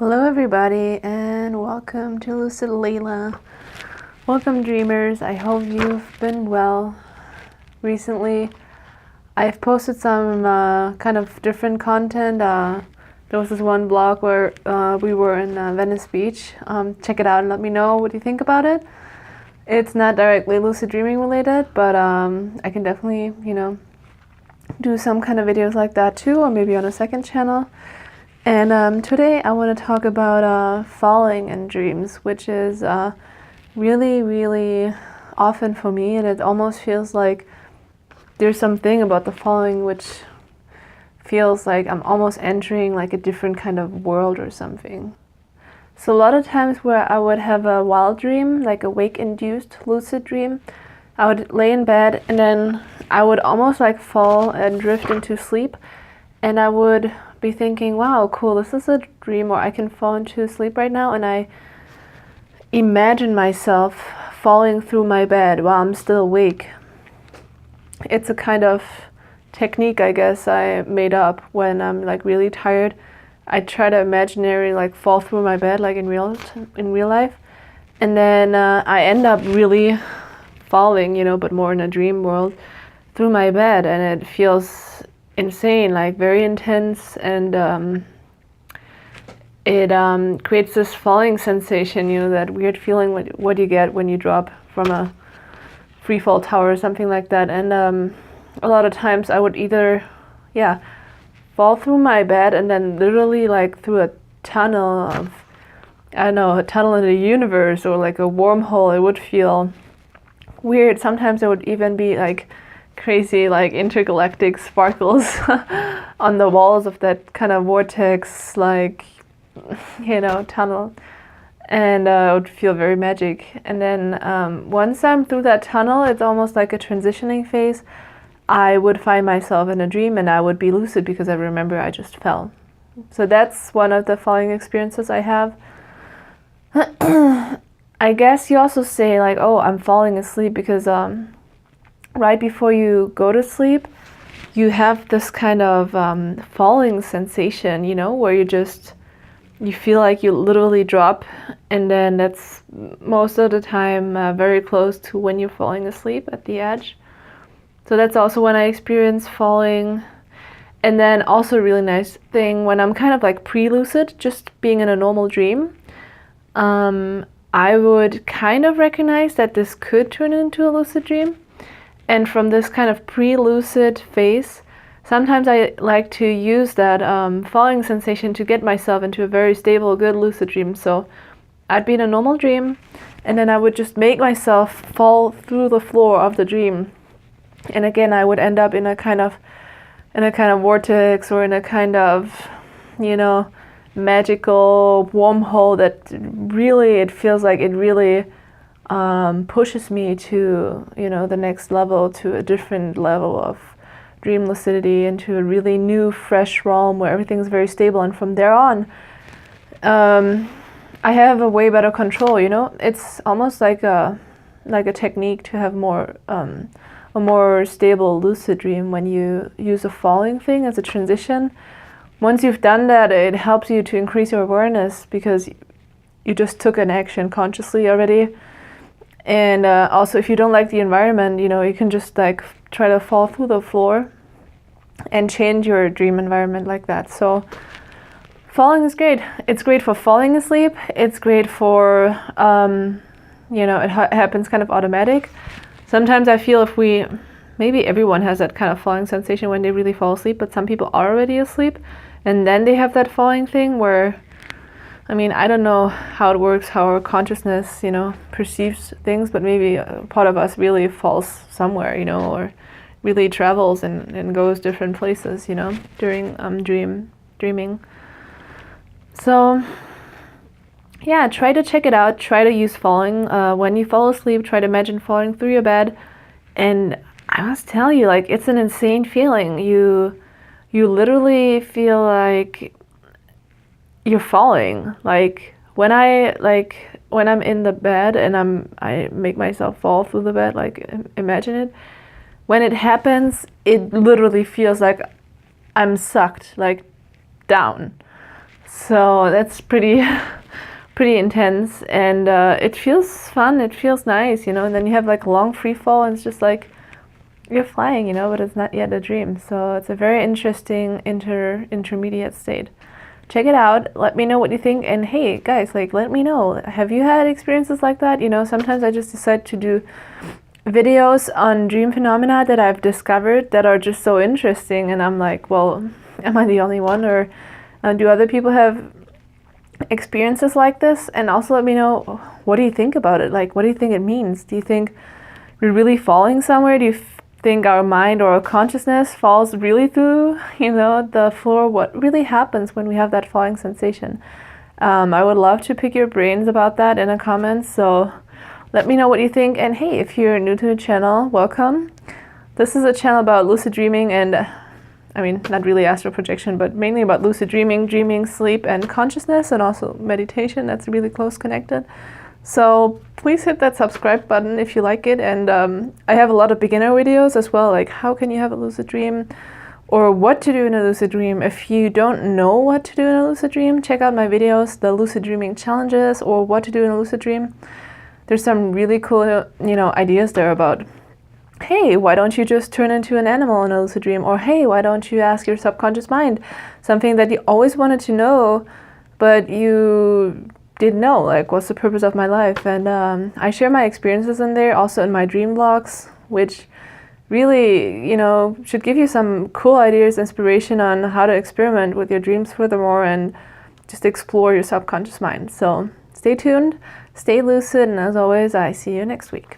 Hello everybody and welcome to Lucid Layla. Welcome dreamers, I hope you've been well. Recently I've posted some kind of different content. There was this one blog where we were in Venice Beach. Check it out and let me know what you think about it. It's not directly lucid dreaming related, but I can definitely, do some kind of videos like that too, or maybe on a second channel. And today I want to talk about falling in dreams, which is really, really often for me, and it almost feels like there's something about the falling which feels like I'm almost entering like a different kind of world or something. So a lot of times where I would have a wild dream, like a wake-induced lucid dream, I would lay in bed and then I would almost like fall and drift into sleep, and I would be thinking, wow, cool, this is a dream, or I can fall into sleep right now, and I imagine myself falling through my bed while I'm still awake. It's a kind of technique, I guess, I made up when I'm like really tired. I try to imaginarily like fall through my bed like in real life, and then I end up really falling, but more in a dream world, through my bed, and it feels insane, like very intense, and it creates this falling sensation, that weird feeling what you get when you drop from a free fall tower or something like that. And a lot of times I would either fall through my bed and then literally like through a tunnel of, I don't know, a tunnel in the universe or like a wormhole. It would feel weird. Sometimes it would even be like crazy, like intergalactic sparkles on the walls of that kind of vortex, like, tunnel, and it would feel very magic. And then once I'm through that tunnel, it's almost like a transitioning phase. I would find myself in a dream and I would be lucid because I remember I just fell. So that's one of the falling experiences I have. I guess you also say like, oh, I'm falling asleep because right before you go to sleep, you have this kind of falling sensation, where you feel like you literally drop, and then that's most of the time very close to when you're falling asleep at the edge. So that's also when I experience falling. And then also a really nice thing when I'm kind of like pre-lucid, just being in a normal dream, I would kind of recognize that this could turn into a lucid dream. And from this kind of pre-lucid phase, sometimes I like to use that falling sensation to get myself into a very stable, good lucid dream. So I'd be in a normal dream, and then I would just make myself fall through the floor of the dream. And again, I would end up in a kind of vortex, or in a kind of, magical wormhole that really, it feels like it really pushes me to, the next level, to a different level of dream lucidity, into a really new, fresh realm where everything's very stable. And from there on, I have a way better control. It's almost like a technique to have a more stable lucid dream when you use a falling thing as a transition. Once you've done that, it helps you to increase your awareness because you just took an action consciously already. And also, if you don't like the environment, you can just like try to fall through the floor and change your dream environment like that. So falling is great. It's great for falling asleep. It's great for, it happens kind of automatic. Sometimes I feel maybe everyone has that kind of falling sensation when they really fall asleep, but some people are already asleep and then they have that falling thing where, I don't know how it works, how our consciousness, perceives things, but maybe a part of us really falls somewhere, or really travels and goes different places, during dreaming. So yeah, try to check it out. Try to use falling. When you fall asleep, try to imagine falling through your bed. And I must tell you, like, it's an insane feeling. You literally feel like you're falling. Like when I'm in the bed and I make myself fall through the bed, like imagine it. When it happens, it literally feels like I'm sucked like down. So that's pretty pretty intense, and it feels fun, it feels nice, you know. And then you have like long free fall, and it's just like you're flying, you know, but it's not yet a dream. So it's a very interesting intermediate state. Check it out, let me know what you think, and hey guys, like, let me know, have you had experiences like that? You know, sometimes I just decide to do videos on dream phenomena that I've discovered that are just so interesting, and I'm like, well, am I the only one, or do other people have experiences like this? And also let me know, what do you think about it? Like, what do you think it means? Do you think we're really falling somewhere? Do you think our mind or our consciousness falls really through, you know, the floor? What really happens when we have that falling sensation? I would love to pick your brains about that in the comments, so let me know what you think. And hey, if you're new to the channel, welcome. This is a channel about lucid dreaming and I mean, not really astral projection, but mainly about lucid dreaming, dreaming, sleep, and consciousness, and also meditation. That's really close connected. So please hit that subscribe button if you like it. And I have a lot of beginner videos as well, like how can you have a lucid dream, or what to do in a lucid dream. If you don't know what to do in a lucid dream, check out my videos, the lucid dreaming challenges, or what to do in a lucid dream. There's some really cool, you know, ideas there about, hey, why don't you just turn into an animal in a lucid dream? Or hey, why don't you ask your subconscious mind something that you always wanted to know, but you didn't know, like, what's the purpose of my life? And I share my experiences in there, also in my dream vlogs, which really, you know, should give you some cool ideas, inspiration on how to experiment with your dreams furthermore and just explore your subconscious mind. So stay tuned, stay lucid, and as always, I see you next week.